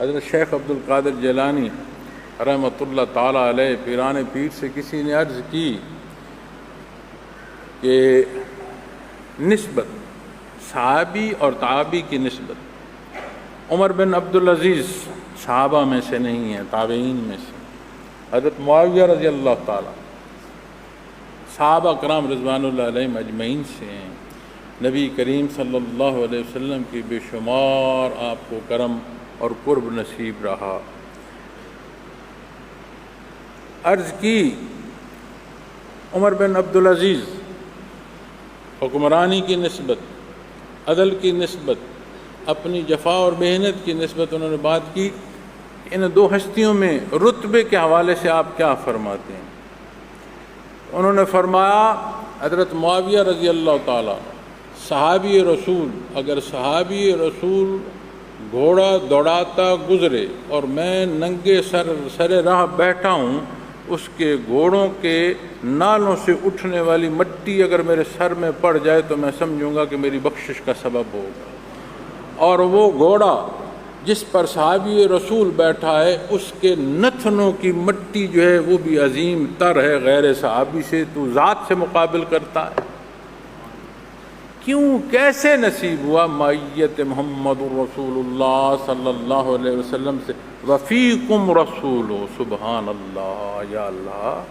حضرت شیخ عبد القادر جیلانی رحمۃ اللہ تعالیٰ علیہ پیران پیر سے کسی نے عرض کی کہ نسبت صحابی اور تابعی کی نسبت، عمر بن عبدالعزیز صحابہ میں سے نہیں ہے، تابعین میں سے، حضرت معاویہ رضی اللہ تعالیٰ صحابہ کرام رضوان اللہ علیہم اجمعین سے ہیں، نبی کریم صلی اللہ علیہ وسلم کی بے شمار آپ کو کرم اور قرب نصیب رہا۔ عرض کی عمر بن عبدالعزیز حکمرانی کی نسبت، عدل کی نسبت، اپنی جفا اور محنت کی نسبت انہوں نے بات کی، ان دو ہستیوں میں رتبے کے حوالے سے آپ کیا فرماتے ہیں؟ انہوں نے فرمایا حضرت معاویہ رضی اللہ تعالیٰ صحابی رسول، اگر صحابی رسول گھوڑا دوڑاتا گزرے اور میں ننگے سر راہ بیٹھا ہوں، اس کے گھوڑوں کے نالوں سے اٹھنے والی مٹی اگر میرے سر میں پڑ جائے تو میں سمجھوں گا کہ میری بخشش کا سبب ہوگا، اور وہ گھوڑا جس پر صحابی رسول بیٹھا ہے اس کے نتنوں کی مٹی جو ہے وہ بھی عظیم تر ہے، غیر صحابی سے تو ذات سے مقابل کرتا ہے۔ کیوں، کیسے نصیب ہوا؟ معیت محمد رسول اللہ صلی اللہ علیہ وسلم سے، وفیکم رسول، سبحان اللہ، یا اللہ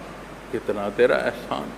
کتنا تیرا احسان۔